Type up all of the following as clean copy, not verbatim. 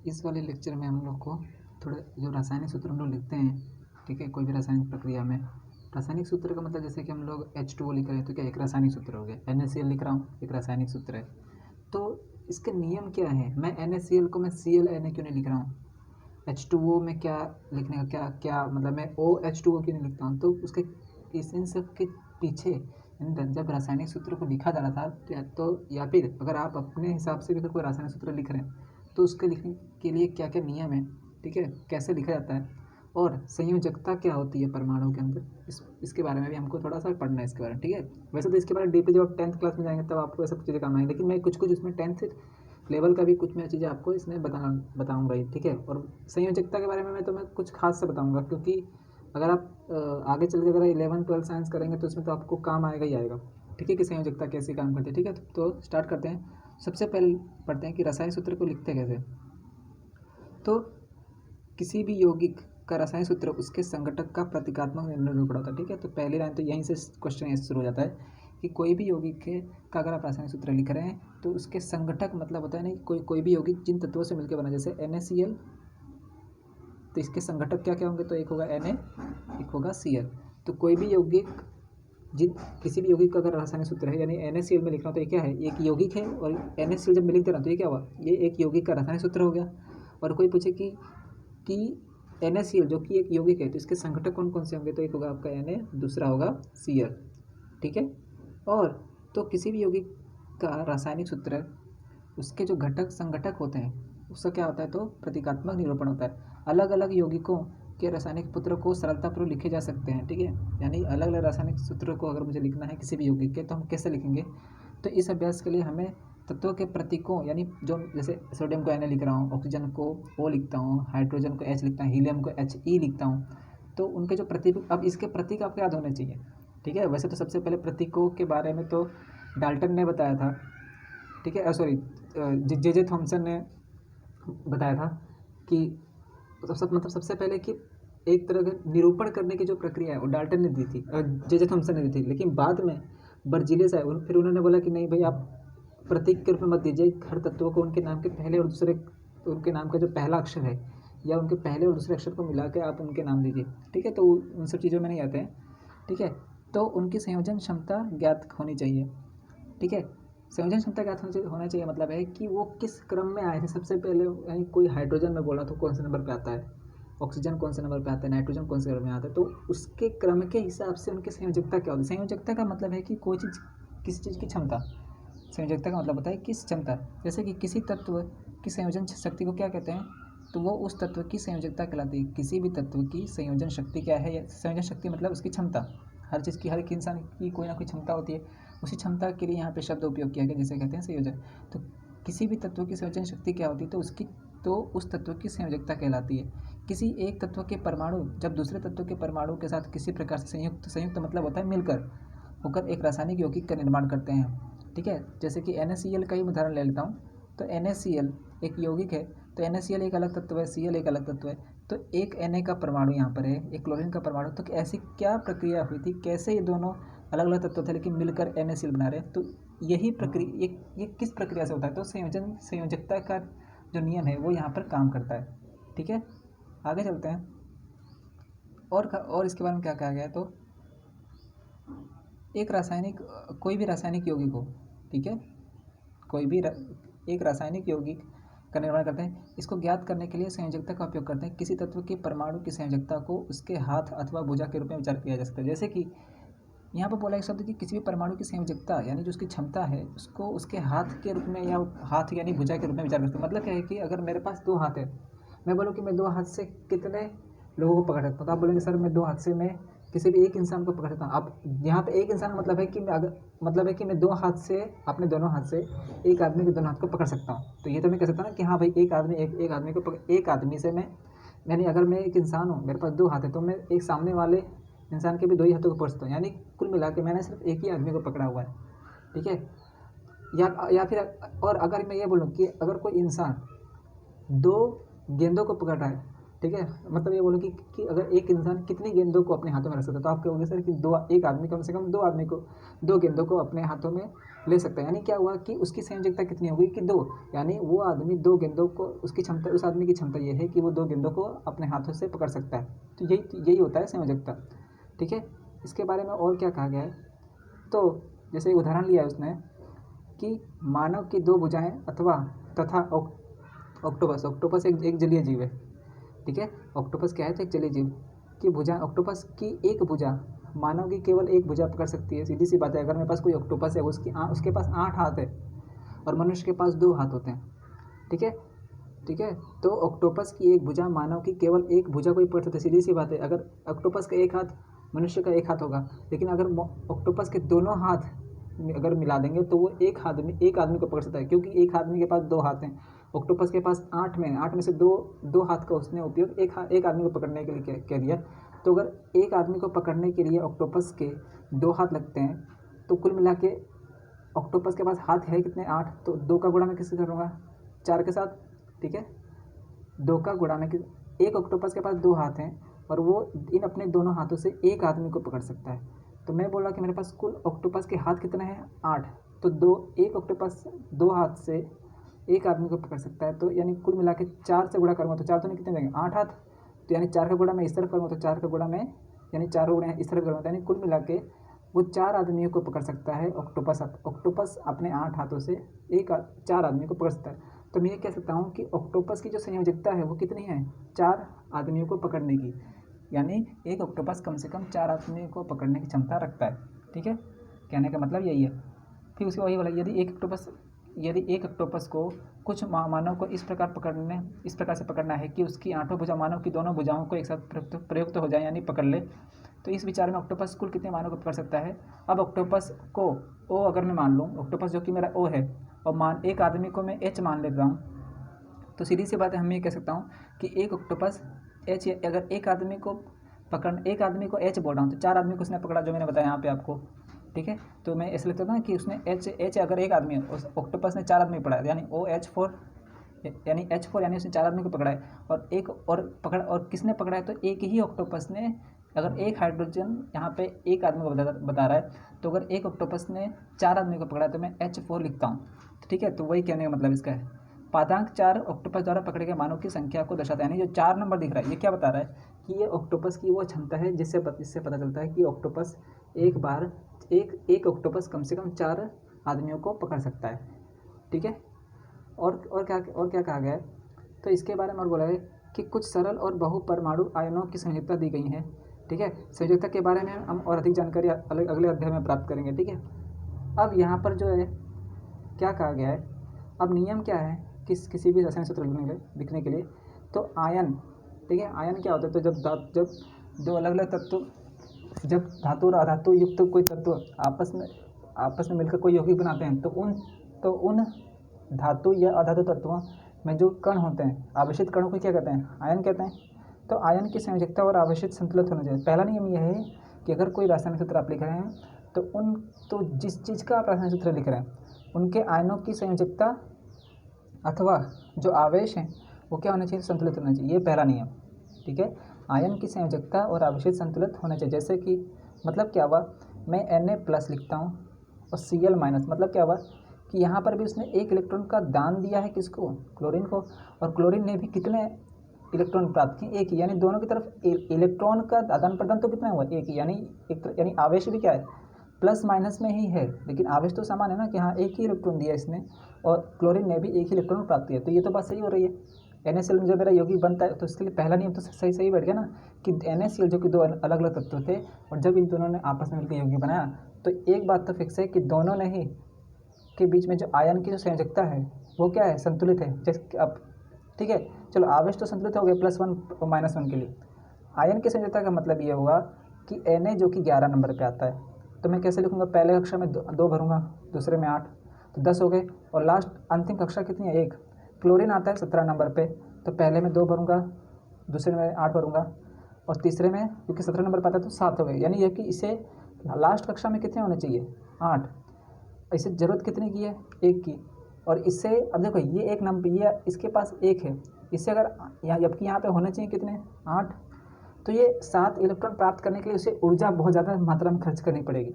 इस वाले लेक्चर में हम लोग को थोड़ा जो रासायनिक सूत्र हम लोग लिखते हैं, ठीक है, कोई भी रासायनिक प्रक्रिया में रासायनिक सूत्र का मतलब जैसे कि हम लोग H2O लिख रहे हैं तो क्या एक रासायनिक सूत्र हो गया। NaCl लिख रहा हूँ, एक रासायनिक सूत्र है। तो इसके नियम क्या है, मैं NaCl को मैं Cl Na क्यों नहीं लिख रहा हूँ, H2O में क्या लिखने का क्या क्या मतलब मैं OH2O क्यों नहीं लिखता हूँ। तो उसके इन सब के पीछे जब रासायनिक सूत्र को लिखा जा रहा था तो या फिर अगर आप अपने हिसाब से भी अगर कोई रासायनिक सूत्र लिख रहे हैं तो उसके लिखने के लिए क्या क्या नियम है, ठीक है, कैसे लिखा जाता है और संयोजकता क्या होती है परमाणु के अंदर, इसके बारे में भी हमको थोड़ा सा पढ़ना है इसके बारे में, ठीक है। वैसे तो इसके बारे में डीपली जब आप 10th क्लास में जाएंगे तब आपको ये सब चीज़ें काम आएंगी, लेकिन मैं कुछ कुछ उसमें 10th लेवल का भी कुछ मैं चीज़ें आपको इसमें बताऊँगा ही, ठीक है। और संयोजकता के बारे में मैं कुछ खास से बताऊँगा, क्योंकि अगर आप आगे चल के अगर 11th 12th साइंस करेंगे तो उसमें तो आपको काम आएगा ही आएगा, ठीक है, कि संयोजकता कैसे काम करती है, ठीक है। तो स्टार्ट करते हैं। सबसे पहले पढ़ते हैं कि रासायनिक सूत्र को लिखते कैसे। तो किसी भी यौगिक का रासायनिक सूत्र उसके संगठक का प्रतीकात्मक निरूपण होता है, ठीक है। तो पहली लाइन तो यहीं से क्वेश्चन यहीं से शुरू हो जाता है कि कोई भी यौगिक का अगर आप रासायनिक सूत्र लिख रहे हैं तो उसके संगठक मतलब होता है नहीं कोई भी यौगिक जिन तत्वों से मिलकर बना, जैसे NaCl, तो इसके संगठक क्या क्या होंगे, तो एक होगा Na, एक होगा Cl। तो कोई भी यौगिक जिन किसी भी यौगिक का अगर रासायनिक सूत्र है यानी NaCl में लिख रहा हूँ तो ये क्या है, एक यौगिक है, और NaCl जब मैं लिख दे रहा हूँ तो ये क्या हुआ, ये एक यौगिक का रासायनिक सूत्र हो गया। और कोई पूछे कि NaCl जो कि एक यौगिक है तो इसके संगठक कौन कौन से होंगे, तो एक होगा आपका Na, दूसरा होगा Cl, ठीक है। और तो किसी भी यौगिक का रासायनिक सूत्र उसके जो घटक संगठक होते हैं उसका क्या होता है, तो प्रतीकात्मक निरूपण होता है। अलग अलग यौगिकों के रासायनिक सूत्र को सरलतापूर्वक लिखे जा सकते हैं, ठीक है। यानी अलग अलग रासायनिक सूत्रों को अगर मुझे लिखना है किसी भी यौगिक के तो हम कैसे लिखेंगे, तो इस अभ्यास के लिए हमें तत्वों के प्रतीकों यानी जो जैसे सोडियम को Na लिख रहा हूँ, ऑक्सीजन को O लिखता हूँ, हाइड्रोजन को H लिखता हूँ, हीलियम को He लिखता हूँ, तो उनके जो प्रतीक अब इसके प्रतीक आपको याद होने चाहिए, ठीक है। वैसे तो सबसे पहले प्रतीकों के बारे में तो डाल्टन ने बताया था, ठीक है, सॉरी जे थॉमसन ने बताया था कि मतलब सबसे पहले कि एक तरह का निरूपण करने की जो प्रक्रिया है वो डाल्टन ने दी थी, जे थॉमसन ने दी थी। लेकिन बाद में बर्जीलियस आए, फिर उन्होंने बोला कि नहीं भाई आप प्रतीक के रूप में मत दीजिए, हर तत्वों को उनके नाम के पहले और दूसरे, उनके नाम का जो पहला अक्षर है या उनके पहले और दूसरे अक्षर को मिला के आप उनके नाम दीजिए, ठीक है। तो उन सब चीज़ों में नहीं आते हैं, ठीक है। तो उनकी संयोजन क्षमता ज्ञात होनी चाहिए, ठीक है। संयोजन क्षमता ज्ञात होना चाहिए मतलब है कि वो किस क्रम में आए थे सबसे पहले, यानी कोई हाइड्रोजन में बोला तो कौन से नंबर पे आता है, ऑक्सीजन कौन से नंबर पे आता है, नाइट्रोजन कौन से नंबर में आता है, तो उसके क्रम के हिसाब से उनकी संयोजकता क्या होती है। संयोजकता का मतलब है कि कोई चीज़ किसी चीज़ की क्षमता, संयोजकता का मतलब होता है किस क्षमता, जैसे कि किसी तत्व की संयोजन शक्ति को क्या कहते हैं, तो वो उस तत्व की संयोजकता कहलाती है। किसी भी तत्व की संयोजन शक्ति क्या है, संयोजन शक्ति मतलब उसकी क्षमता, हर चीज़ की, हर एक इंसान की कोई ना कोई क्षमता होती है, उसी क्षमता के लिए यहाँ पे शब्द उपयोग किया गया जिसे कहते हैं संयोजन। तो किसी भी तत्व की संयोजन शक्ति क्या होती है, तो उस तत्व की संयोजकता कहलाती है। किसी एक तत्व के परमाणु जब दूसरे तत्व के परमाणु के साथ किसी प्रकार से संयुक्त मतलब होता है मिलकर होकर एक रासायनिक यौगिक का निर्माण करते हैं, ठीक है। जैसे कि NaCl का ही उदाहरण ले लेता हूँ, तो NaCl एक यौगिक है, तो NaCl एक अलग तत्व है, Cl एक अलग तत्व है, तो एक Na का परमाणु यहाँ पर है, एक क्लोरीन का परमाणु, तो ऐसी क्या प्रक्रिया हुई थी, कैसे ये दोनों अलग अलग तत्व थे लेकिन मिलकर NaCl बना रहे हैं, तो यही प्रक्रिया ये किस प्रक्रिया से होता है, तो संयोजकता का जो नियम है वो यहाँ पर काम करता है, ठीक है। आगे चलते हैं और इसके बारे में क्या कहा गया है, तो कोई भी रासायनिक यौगिक हो, ठीक है, कोई भी एक रासायनिक यौगिक का निर्माण करते हैं, इसको ज्ञात करने के लिए संयोजकता का उपयोग करते हैं। किसी तत्व के परमाणु की संयोजकता को उसके हाथ अथवा भुजा के रूप में विचार किया जा सकता है। जैसे कि यहाँ पर बोला एक शब्द कि किसी भी परमाणु की संयोजकता यानी जो उसकी क्षमता है उसको उसके हाथ के रूप में या हाथ यानी भुजा के रूप में विचार करते हैं। मतलब क्या है कि अगर मेरे पास दो हाथ है, मैं बोलूँ कि मैं दो हाथ से कितने लोगों को पकड़ सकता हूँ, तो आप बोलेंगे सर मैं दो हाथ से मैं किसी भी एक इंसान को पकड़ सकता हूँ। अब यहाँ पे एक इंसान मतलब है कि मैं दो हाथ से अपने दोनों हाथ से एक आदमी के दोनों हाथ को पकड़ सकता हूँ। तो ये तो मैं कह सकता हूँ ना कि हाँ भाई एक आदमी को एक आदमी से मैं यानी अगर मैं एक इंसान हूँ मेरे पास दो हाथ है तो मैं एक सामने वाले इंसान के भी दो ही हाथों को पकड़ सकता हूँ, यानी कुल मिला के मैंने सिर्फ एक ही आदमी को पकड़ा हुआ है, ठीक है। या फिर और अगर मैं ये बोलूँ कि अगर कोई इंसान दो गेंदों को पकड़ रहा है ठीक है। मतलब ये बोलो कि अगर एक इंसान कितनी गेंदों को अपने हाथों में रख सकता है, तो आप कहोगे सर कि एक आदमी कम से कम दो गेंदों को अपने हाथों में ले सकता है। यानी क्या हुआ कि उसकी संयोजकता कितनी होगी कि दो, यानी वो आदमी दो गेंदों को, उसकी क्षमता, उस आदमी की क्षमता ये है कि वो दो गेंदों को अपने हाथों से पकड़ सकता है। तो यही होता है संयोजकता। ठीक है। इसके बारे में और क्या कहा गया है, तो जैसे उदाहरण लिया है उसने कि मानव की दो भुजाएं तथा ऑक्टोपस एक जलीय जीव है। ठीक है। ऑक्टोपस क्या है, तो एक जलीय जीव की भुजा, ऑक्टोपस की एक भुजा मानव की केवल एक भुजा पकड़ सकती है। सीधी सी बात है, अगर मेरे पास कोई ऑक्टोपस है, उसके पास 8 हाथ है और मनुष्य के पास 2 हाथ होते हैं। ठीक है। ठीक है। तो ऑक्टोपस की एक भुजा मानव की केवल एक भुजा को ही पकड़ सकती है। सीधी सी बात है, अगर ऑक्टोपस का एक हाथ मनुष्य का एक हाथ होगा, लेकिन अगर ऑक्टोपस के दोनों हाथ अगर मिला देंगे तो वो एक आदमी को पकड़ सकता है, क्योंकि एक आदमी के पास 2 हाथ हैं। ऑक्टोपस के पास 8 में से दो हाथ का उसने उपयोग एक आदमी को पकड़ने के लिए कह दिया। तो अगर एक आदमी को पकड़ने के लिए ऑक्टोपस के 2 हाथ लगते हैं, तो कुल मिला के ऑक्टोपस के पास हाथ है कितने, 8। तो 2 का गुणा मैं किससे करूँगा, 4 के साथ। ठीक है। 2 का गुणा में एक ऑक्टोपस के पास 2 हाथ हैं और वो इन अपने दोनों हाथों से एक आदमी को पकड़ सकता है। तो मैं बोल रहा कि मेरे पास कुल ऑक्टोपस के हाथ कितने हैं, 8। तो एक ऑक्टोपस 2 हाथ से एक आदमी को पकड़ सकता है। तो यानी कुल मिला के 4 से गुणा करूँगा तो 4 तो नहीं, कितने देंगे, 8 हाथ। तो यानी 4 का गुणा मैं इस तरफ करूँगा तो 4 का गुणा मैं यानी 4 गुणा इस तरफ करूँगा, यानी कुल मिला के वो 4 आदमियों को पकड़ सकता है। ऑक्टोपस अपने 8 हाथों से 4 आदमियों को पकड़ सकता है। तो मैं ये कह सकता हूँ कि ऑक्टोपस की जो संयोजकता है वो कितनी है, 4 आदमियों को पकड़ने की। यानी एक ऑक्टोपस कम से कम 4 आदमियों को पकड़ने की क्षमता रखता है। ठीक है। कहने का मतलब यही है। फिर उसके वही बोला, यदि एक ऑक्टोपस को कुछ मानव को इस प्रकार से पकड़ना है कि उसकी 8 भुजा मानव की दोनों भुजाओं को एक साथ प्रयुक्त हो जाए, यानी पकड़ ले, तो इस विचार में ऑक्टोपस कुल कितने मानव को पकड़ सकता है। अब ऑक्टोपस को ओ अगर मैं मान लूँ, ऑक्टोपस जो कि मेरा ओ है, और एक आदमी को मैं एच मान लेता हूँ, तो सीधी सी बात है, हम ये कह सकता हूँ कि एक ऑक्टोपस एच, अगर एक आदमी को एच बोल रहा हूँ तो 4 आदमी को उसने पकड़ा, जो मैंने बताया यहाँ पे आपको। ठीक है। तो मैं ऐसे लिखता हूँ कि उसने एच अगर एक आदमी है, उस ऑक्टोपस ने 4 आदमी पकड़ा, यानी OH4 यानी उसने 4 आदमी को पकड़ा है। और किसने पकड़ा है, तो एक ही ऑक्टोपस ने, अगर एक हाइड्रोजन यहाँ पे एक आदमी को बता रहा है, तो अगर एक ऑक्टोपस ने 4 आदमी को पकड़ा है तो मैं H4 लिखता हूँ। ठीक है। तो वही कहने का मतलब इसका है। पादांक 4 ऑक्टोपस द्वारा पकड़े गए मानव की संख्या को दर्शाता है। यानी जो 4 नंबर दिख रहा है, ये क्या बता रहा है कि ये ऑक्टोपस की वो क्षमता है जिससे पता चलता है कि ऑक्टोपस एक ऑक्टोपस कम से कम 4 आदमियों को पकड़ सकता है। ठीक है। और क्या कहा गया है, तो इसके बारे में और बोला है कि कुछ सरल और बहुपरमाणु आयनों की संयोजकता दी गई है। ठीक है। संयोजकता के बारे में हम और अधिक जानकारी अगले अध्याय में प्राप्त करेंगे। ठीक है। अब यहाँ पर जो है क्या कहा गया है, अब नियम क्या है किसी भी रासायनिक सूत्र लिखने के लिए, तो आयन, ठीक है, आयन क्या होता है, तो जब दो अलग अलग तत्व, जब धातु और अधातु युक्त कोई तत्व आपस में मिलकर कोई यौगिक बनाते हैं, तो उन धातु या अधातु तत्वों में जो कण होते हैं, आवेशित कणों को क्या कहते हैं, आयन कहते हैं। तो आयन की संयोजकता और आवेशित संतुलित होना चाहिए। पहला नियम यह है कि अगर कोई रासायनिक सूत्र आप लिख रहे हैं तो जिस चीज़ का आप रासायनिक सूत्र लिख रहे हैं उनके आयनों की संयोजकता अथवा जो आवेश हैं वो क्या होना चाहिए, संतुलित होना चाहिए। ये पहला नियम। ठीक है। आयन की संयोजकता और आवेशित संतुलित होना चाहिए। जैसे कि मतलब क्या हुआ, मैं Na+ लिखता हूँ और Cl-, मतलब क्या हुआ कि यहाँ पर भी उसने एक इलेक्ट्रॉन का दान दिया है, किसको, क्लोरीन को, और क्लोरीन ने भी कितने इलेक्ट्रॉन प्राप्त किए, एक ही। यानी दोनों की तरफ इलेक्ट्रॉन का आदान प्रदान तो कितना हुआ, एक ही। यानी आवेश भी क्या है, प्लस माइनस में ही है, लेकिन आवेश तो समान है ना, कि हाँ एक ही इलेक्ट्रॉन दिया इसने और क्लोरीन ने भी एक ही इलेक्ट्रॉन प्राप्त किया। तो ये तो बात सही हो रही है। NaCl में जब मेरा यौगिक बनता है तो इसके लिए पहला नियम तो सही बैठ गया ना, कि NaCl जो कि 2 अलग अलग तत्व थे, और जब इन दोनों ने आपस में मिलकर यौगिक बनाया तो एक बात तो फिक्स है कि दोनों ने ही के बीच में जो आयन की जो संयोजकता है वो क्या है, संतुलित है। जैसे अब ठीक है, चलो आवेश तो संतुलित हो गए +1 और -1 के लिए। आयन की संयोजकता का मतलब ये हुआ कि Na जो कि 11 नंबर पे आता है, तो मैं कैसे लिखूँगा, पहले कक्षा में 2 भरूँगा, दूसरे में 8, तो 10 हो गए, और लास्ट अंतिम कक्षा कितनी है, 1। क्लोरीन आता है 17 नंबर पे, तो पहले में 2 भरूँगा, दूसरे में 8 भरूँगा, और तीसरे में क्योंकि 17 नंबर पर आता है तो 7 हो गए। यानी ये कि इसे लास्ट कक्षा में कितने होने चाहिए, 8। इसे ज़रूरत कितने की है, 1 की। और इससे अब देखो ये एक नंबर, ये इसके पास 1 है, इससे अगर यहाँ, जबकि यहाँ पे होने चाहिए कितने 8, तो ये 7 इलेक्ट्रॉन प्राप्त करने के लिए उसे ऊर्जा बहुत ज़्यादा मात्रा में खर्च करनी पड़ेगी।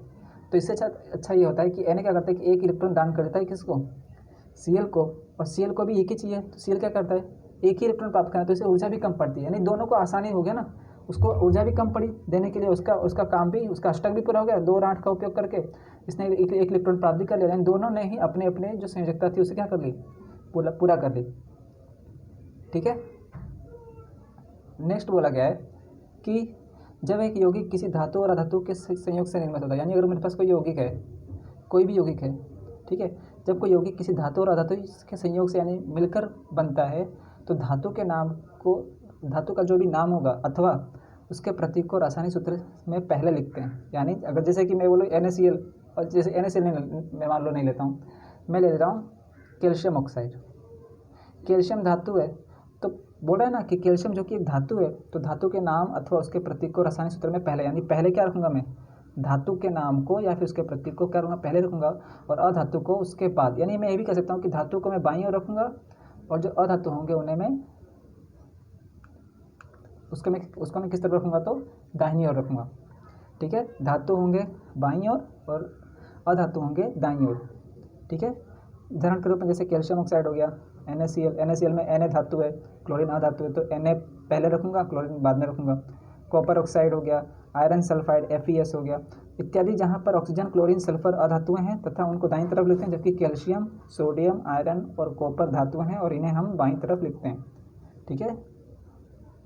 तो इससे अच्छा ये होता है कि Na क्या करता है कि एक इलेक्ट्रॉन दान कर देता है किसको, Cl को, और Cl को भी एक ही चाहिए, तो Cl क्या करता है एक ही इलेक्ट्रॉन प्राप्त करना, तो इसे ऊर्जा भी कम पड़ती है, यानी दोनों को आसानी हो गया ना, उसको ऊर्जा भी कम पड़ी देने के लिए, उसका काम भी, उसका अष्टक भी पूरा हो गया, 2 और 8 का उपयोग करके इसने एक इलेक्ट्रॉन प्राप्त भी कर लिया, यानी दोनों ने ही अपने अपने जो संयोजकता थी उसे क्या कर ली, पूरा कर ली। ठीक है। नेक्स्ट बोला गया है कि जब एक यौगिक किसी धातु और अधातु के संयोग से निर्मित होता है, यानी अगर मेरे पास कोई यौगिक है, कोई भी यौगिक है, ठीक है, जब कोई यौगिक किसी धातु और अधातु के संयोग से यानी मिलकर बनता है, तो धातु के नाम को, धातु का जो भी नाम होगा अथवा उसके प्रतीक को रासायनिक सूत्र में पहले लिखते हैं। यानी अगर जैसे कि मैं बोलूँ NaCl, और जैसे NaCl मैं मान लो नहीं लेता हूँ, मैं ले रहा हूँ कैल्शियम ऑक्साइड। कैल्शियम धातु है, तो बोल रहा है ना कि कैल्शियम जो कि एक धातु है, तो धातु के नाम अथवा उसके प्रतीक को रासायनिक सूत्र में पहले, यानी पहले क्या रखूँगा मैं, धातु के नाम को या फिर उसके प्रतीक को क्या रखूँगा, पहले रखूँगा, और अधातु को उसके बाद। यानी मैं ये भी कह सकता हूँ कि धातु को मैं बाईं ओर रखूँगा और जो अधातु होंगे उन्हें मैं उसको मैं किस तरफ रखूँगा, तो दाहिनी ओर रखूँगा। ठीक है, धातु होंगे बाईं ओर और अधातु होंगे दाईं ओर। ठीक है, उदाहरण के रूप में जैसे कैल्शियम ऑक्साइड हो गया, NaCl में Na धातु है, क्लोरीन अधातु है, तो Na पहले रखूँगा, क्लोरीन बाद में रखूँगा। कॉपर ऑक्साइड हो गया, आयरन सल्फाइड FeS हो गया इत्यादि, जहाँ पर ऑक्सीजन क्लोरीन सल्फर अधातुएं हैं तथा उनको दाईं तरफ लिखते हैं, जबकि कैल्शियम सोडियम आयरन और कॉपर धातुएं हैं और इन्हें हम बाईं तरफ लिखते हैं। ठीक है,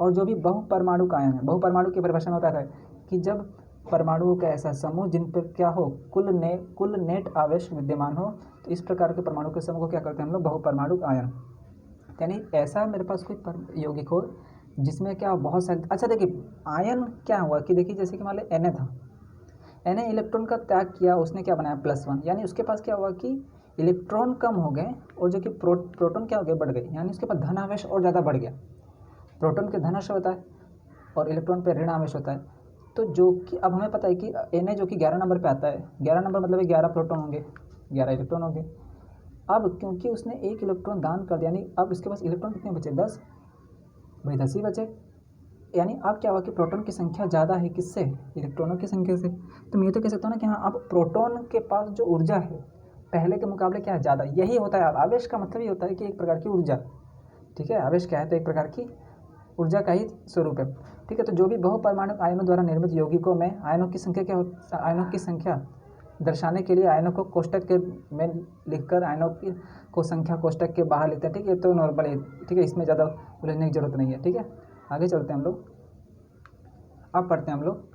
और जो भी बहुपरमाणु आयन है, बहुपरमाणु की परिभाषा में होता है कि जब परमाणुओं का ऐसा समूह जिन पर क्या हो, कुल नेट आवेश विद्यमान हो, तो इस प्रकार के परमाणु के समूह को क्या करते हैं हम लोग, बहुपरमाणु आयन। यानी ऐसा मेरे पास कोई यौगिक हो जिसमें क्या बहुत सारे, अच्छा देखिए आयन क्या हुआ कि देखिए जैसे कि मान लो Na था, Na इलेक्ट्रॉन का त्याग किया, उसने क्या बनाया +1, यानी उसके पास क्या हुआ कि इलेक्ट्रॉन कम हो गए और जो कि प्रोटॉन क्या हो गए, बढ़ गए, यानी उसके पास धन आवेश और ज़्यादा बढ़ गया। प्रोटॉन के धन आवेश होता है और इलेक्ट्रॉन पे ऋण आवेश होता है, तो जो कि अब हमें पता है कि Na जो कि 11 नंबर पे आता है, 11 नंबर मतलब 11 प्रोटॉन होंगे, 11 इलेक्ट्रॉन होंगे। अब क्योंकि उसने एक इलेक्ट्रॉन दान कर दिया, यानी अब इसके पास इलेक्ट्रॉन कितने बचे, 10, भाई 10 ही बचे, यानी अब क्या हुआ कि प्रोटॉन की संख्या ज़्यादा है, किससे, इलेक्ट्रॉनों की संख्या से। तो मैं ये तो कह सकता हूँ ना कि हाँ, अब प्रोटॉन के पास जो ऊर्जा है पहले के मुकाबले क्या है, ज़्यादा। यही होता है आवेश का मतलब ये होता है कि एक प्रकार की ऊर्जा। ठीक है, आवेश क्या है, तो एक प्रकार की ऊर्जा का ही स्वरूप है। ठीक है, तो जो भी बहुपरमाणु आयनों द्वारा निर्मित यौगिकों में आयनों की संख्या क्या होती, आयनों की संख्या दर्शाने के लिए आयनों को कोष्टक के में लिखकर आयनों की को संख्या कोष्टक के बाहर लिखते हैं। ठीक है, तो नॉर्मल है। ठीक है, इसमें ज़्यादा उलझने की जरूरत नहीं है। ठीक है, आगे चलते हैं हम लोग। अब पढ़ते हैं हम लोग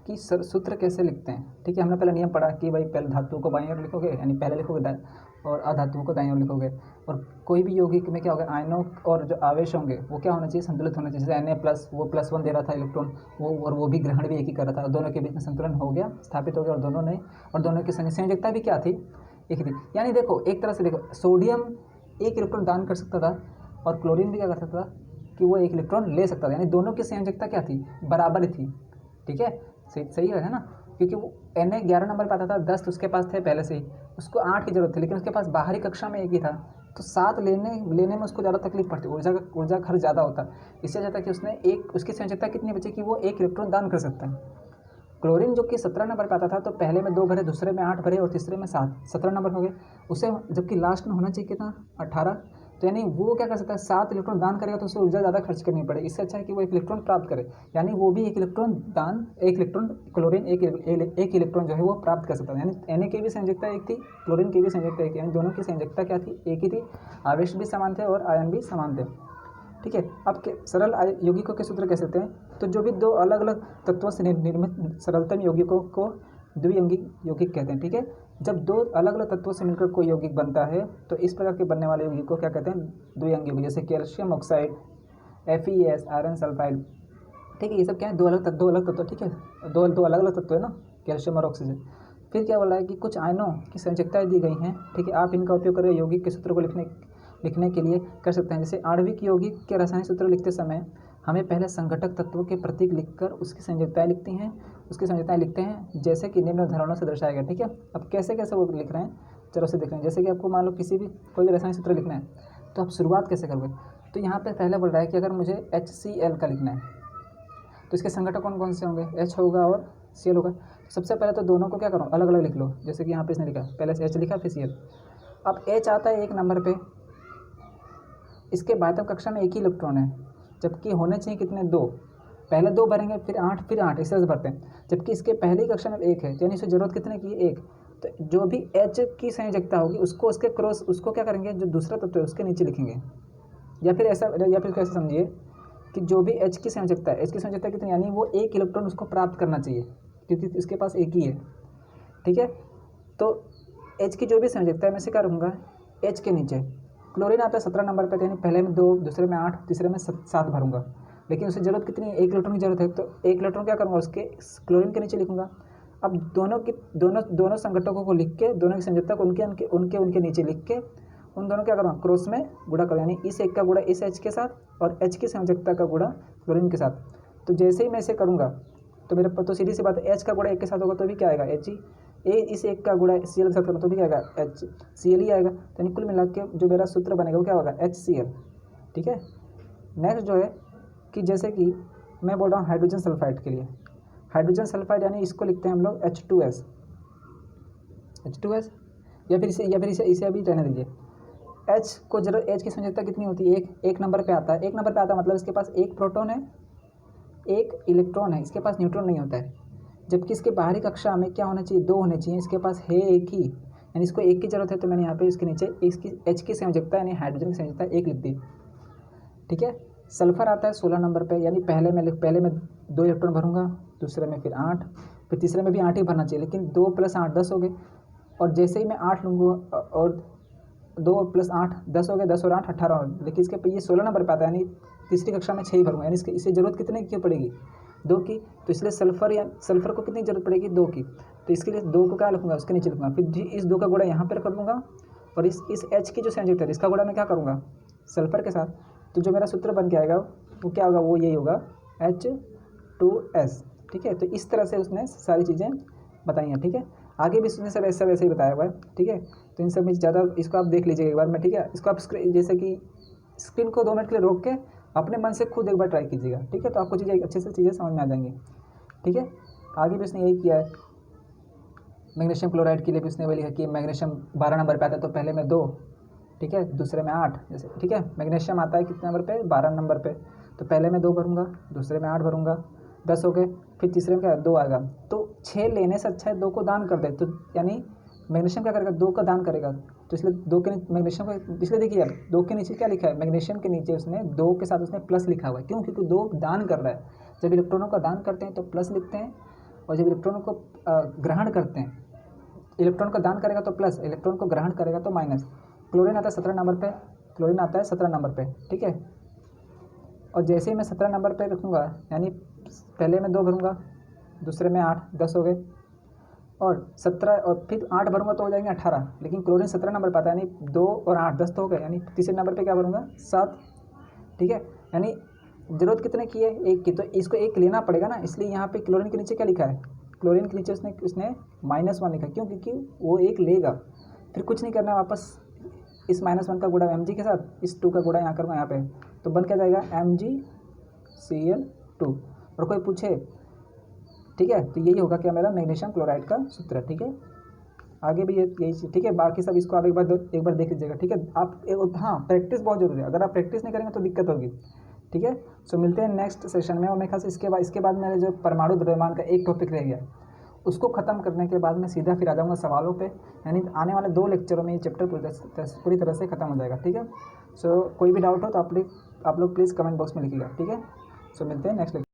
कि सूत्र कैसे लिखते हैं। ठीक है, हमने पहले नियम पढ़ा कि भाई पहले धातुओं को बाईं ओर लिखोगे, यानी पहले लिखोगे और अधातुओं को दाईं ओर लिखोगे, और कोई भी यौगिक में क्या होगा, आयनों और जो आवेश होंगे वो क्या होना चाहिए, संतुलित होना चाहिए। जैसे Na+ वो +1 दे रहा था इलेक्ट्रॉन, वो भी ग्रहण भी एक ही कर रहा था, दोनों के बीच में संतुलन हो गया, स्थापित हो गया, और दोनों की संयोजकता भी क्या थी, एक ही थी। यानी देखो एक तरह से देखो, सोडियम एक इलेक्ट्रॉन दान कर सकता था और क्लोरीन भी क्या कर सकता था कि वो एक इलेक्ट्रॉन ले सकता था, यानी दोनों की संयोजकता क्या थी, बराबर थी। ठीक है, सही है ना, क्योंकि वो Na 11 नंबर पे आता था, 10 तो उसके पास थे पहले से ही, उसको 8 की जरूरत थी, लेकिन उसके पास बाहरी कक्षा में एक ही था, तो 7 लेने में उसको ज़्यादा तकलीफ पड़ती, ऊर्जा खर्च ज़्यादा होता। इससे ज़्यादा कि उसने उसकी संयोजकता कितनी बची कि वो एक इलेक्ट्रॉन दान कर सकता है। क्लोरीन जो कि 17 नंबर पे आता था, तो पहले में 2 भरे, दूसरे में 8 भरे और तीसरे में 7, 17 नंबर हो गए उसे, जबकि लास्ट में होना चाहिए कितना, 18। तो यानी वो क्या कर सकता है, 7 इलेक्ट्रॉन दान करेगा तो उसे ऊर्जा ज़्यादा खर्च करनी पड़े, इससे अच्छा है कि वो एक इलेक्ट्रॉन प्राप्त करे, यानी वो भी एक इलेक्ट्रॉन क्लोरीन एक इलेक्ट्रॉन जो है वो प्राप्त कर सकता है। यानी Na की भी संयोजकता एक थी, क्लोरीन की भी संयोजकता एक थी, यानी दोनों की संयोजकता क्या थी, एक ही थी, आवेश भी समान थे और आयन भी समान थे। ठीक है, अब सरल यौगिकों के सूत्र कैसे थे, तो जो भी 2 अलग अलग तत्वों से निर्मित सरलतम यौगिकों को द्विअंगी यौगिक कहते हैं। ठीक है, जब 2 अलग अलग तत्वों से मिलकर कोई यौगिक बनता है तो इस प्रकार के बनने वाले यौगिक को क्या कहते हैं, द्विअंगी यौगिक। जैसे calcium oxide, FeS, iron sulphide. ठीक है, ये सब क्या है, दो अलग तत्व। ठीक है, दो अलग अलग तत्व है ना, कैल्शियम और ऑक्सीजन। फिर क्या बोला है कि कुछ आयनों की संयोजकताएं दी गई हैं। ठीक है, आप इनका उपयोग करके यौगिक के सूत्र को लिखने के लिए कर सकते हैं। जैसे आणविक यौगिक के रासायनिक सूत्र लिखते समय हमें पहले संघटक तत्वों के प्रतीक लिखकर उसकी संयोजकताएं लिखते हैं, जैसे कि निम्न उदाहरणों से दर्शाया गया। ठीक है, अब कैसे वो लिख रहे हैं, चलो उसे देख रहे हैं। जैसे कि आपको मान लो कोई भी रासायनिक सूत्र लिखना है, तो आप शुरुआत कैसे करोगे, तो यहाँ पे पहले बोल रहा है कि अगर मुझे HCl का लिखना है तो इसके संघटक कौन कौन से होंगे, H होगा और Cl होगा। सबसे पहले तो दोनों को क्या करो, अलग अलग लिख लो, जैसे कि यहाँ पे इसने लिखा पहले से H लिखा फिर Cl। अब H आता है 1 नंबर पे, इसके बाध्यम कक्षा में 1 ही इलेक्ट्रॉन है, जबकि होने चाहिए कितने, 2। पहले 2 भरेंगे फिर 8 फिर 8, इस तरह से भरते हैं, जबकि इसके पहली कक्षा में 1 है, यानी इसे जरूरत कितने की, 1। तो जो भी H की संयोजकता होगी उसको उसके क्रॉस उसको क्या करेंगे, जो दूसरा तत्व है उसके नीचे लिखेंगे। या फिर कैसे समझिए कि जो भी H की संयोजकता है, H की संयोजकता कितनी, यानी वो 1 इलेक्ट्रॉन उसको प्राप्त करना चाहिए क्योंकि इसके पास 1 ही है, ठीक है। तो H की जो भी संयोजकता है मैं इसे क्या रखूँगा, H के नीचे। क्लोरीन आता है 17 नंबर पे, यानी पहले में 2, दूसरे में 8, तीसरे में 7 भरूंगा, लेकिन उसे जरूरत कितनी है, 1 इलेक्ट्रॉन की जरूरत है, तो 1 इलेक्ट्रॉन क्या करूँगा, उसके क्लोरीन के नीचे लिखूंगा। अब दोनों संघटकों को लिख के, दोनों की संयोजकता को उनके नीचे लिख के उन दोनों क्या करूँगा, क्रॉस में गुणा करूँ, यानी इस एक का गुणा इस H के साथ और H की संयोजकता का गुणा क्लोरीन के साथ। तो जैसे ही मैं इसे करूँगा तो मेरे तो सीधी सी बात है, H का गुणा 1 के साथ होगा तो भी क्या आएगा, H ही। इस एक का गुणा Cl के साथ करूँ तो भी क्या आएगा, HCl ही आएगा। तो कुल मिला के जो मेरा सूत्र बनेगा वो क्या होगा, HCl, ठीक है। नेक्स्ट जो है कि जैसे कि मैं बोल रहा हूँ हाइड्रोजन सल्फाइड के लिए, हाइड्रोजन सल्फाइड यानी इसको लिखते हैं हम लोग H2S, या फिर इसे अभी रहने दीजिए। H को जरूरत, H की संयोजकता कितनी होती है, 1 नंबर पे आता है। 1 नंबर पे आता है मतलब इसके पास 1 प्रोटॉन है 1 इलेक्ट्रॉन है, इसके पास न्यूट्रॉन नहीं होता है, जबकि इसके बाहरी कक्षा में क्या होना चाहिए, 2 होने चाहिए, इसके पास है 1 ही, यानी इसको 1 की जरूरत है। तो मैंने यहाँ पे इसके नीचे इसकी H की संयोजकता यानी हाइड्रोजन की संयोजकता 1 लिख दी, ठीक है। सल्फर आता है 16 नंबर पे, यानी पहले में 2 इलेक्ट्रॉन भरूंगा, दूसरे में फिर 8, फिर तीसरे में भी 8 ही भरना चाहिए, लेकिन 2 + 8 10 हो गए। और जैसे ही मैं 8 लूँगा और 2 + 8 10 हो गए, 10 और 8 18 हो गए, लेकिन इसके पे ये 16 नंबर पे आता है, यानी तीसरी कक्षा में 6 ही भरूंगा, यानी इसे जरूरत कितने की पड़ेगी, 2 की। तो इसलिए सल्फर को कितनी जरूरत पड़ेगी, 2 की। तो इसके लिए 2 को क्या लिखूंगा, उसके नीचे लिखूंगा, फिर इस 2 का गुणा यहाँ पर कर दूंगा, और इस H की जो संयोजकता है इसका गुणा मैं क्या करूँगा, सल्फर के साथ। तो जो मेरा सूत्र बन के आएगा वो क्या होगा, वो यही होगा H2S, ठीक है। तो इस तरह से उसने सारी चीज़ें बताई हैं, ठीक है। आगे भी उसने सब ऐसे वैसे ही बताया हुआ है, ठीक है। तो इन सब में ज़्यादा इसको आप देख लीजिएगा एक बार में, ठीक है। इसको आप जैसे कि स्क्रीन को 2 मिनट के लिए रोक के अपने मन से खुद एक बार ट्राई कीजिएगा, ठीक है। तो आपको चीज़ें अच्छे से चीज़ें समझ में आ जाएंगी, ठीक है। आगे भी उसने यही किया है। मैग्नीशियम क्लोराइड के लिए भी उसने वही लिखा कि मैग्नीशियम 12 नंबर पे आता है, तो पहले में 2, ठीक है, दूसरे में 8, जैसे, ठीक है। मैग्नीशियम आता है कितने नंबर पे, 12 नंबर पे, तो पहले में 2 भरूंगा, दूसरे में 8 भरूंगा, 10 हो गए, फिर तीसरे में क्या 2 आएगा। तो 6 लेने से अच्छा है 2 को दान कर दे, तो यानी मैग्नीशियम क्या करेगा, 2 का दान करेगा। तो इसलिए 2 के मैग्नीशियम को, इसलिए देखिए अब 2 के नीचे क्या लिखा है, मैग्नीशियम के नीचे उसने 2 के साथ उसने प्लस लिखा हुआ है, क्यों, क्योंकि 2 दान कर रहा है। जब इलेक्ट्रॉनों का दान करते हैं तो प्लस लिखते हैं, और जब इलेक्ट्रॉनों को ग्रहण करते हैं, इलेक्ट्रॉन का दान करेगा तो प्लस, इलेक्ट्रॉन को ग्रहण करेगा तो माइनस। क्लोरीन आता है 17 नंबर पे, क्लोरीन आता है 17 नंबर पे, ठीक है। और जैसे ही मैं 17 नंबर पे रखूँगा, यानी पहले में 2 भरूँगा, दूसरे में 8, 10 हो गए, और 17 और फिर 8 भरूँगा तो हो जाएंगे 18, लेकिन क्लोरीन 17 नंबर पर आता है, यानी 2 और 8 10 तो हो गए, यानी तीसरे नंबर पे क्या भरूँगा, 7, ठीक है। यानी ज़रूरत कितने की है, 1 की, तो इसको 1 लेना पड़ेगा ना, इसलिए यहाँ पे क्लोरीन के नीचे क्या लिखा है, क्लोरीन के नीचे उसने -1 लिखा, क्यों, क्योंकि वो 1 लेगा, फिर कुछ नहीं करना, वापस इस -1 का गुणा Mg के साथ, इस 2 का गुणा यहाँ करूँगा यहाँ पे, तो बन क्या जाएगा MgCl2। और कोई पूछे, ठीक है, तो यही होगा क्या मेरा मैग्नीशियम क्लोराइड का सूत्र, ठीक है। आगे भी यही चीज़, ठीक है। बाकी सब इसको आप एक बार देख लीजिएगा, ठीक है। आप हाँ, प्रैक्टिस बहुत जरूरी है, अगर आप प्रैक्टिस नहीं करेंगे तो दिक्कत होगी, ठीक है। सो मिलते हैं नेक्स्ट सेशन में, और मेरे ख्याल से इसके बाद मेरे जो परमाणु द्रव्यमान का एक टॉपिक रह गया, उसको ख़त्म करने के बाद मैं सीधा फिर आ जाऊँगा सवालों पे, यानी आने वाले 2 लेक्चरों में ये चैप्टर पूरी तरह से ख़त्म हो जाएगा, ठीक है। सो कोई भी डाउट हो तो आप लोग प्लीज़ कमेंट बॉक्स में लिखिएगा, ठीक है। सो मिलते हैं नेक्स्ट लेक्चर।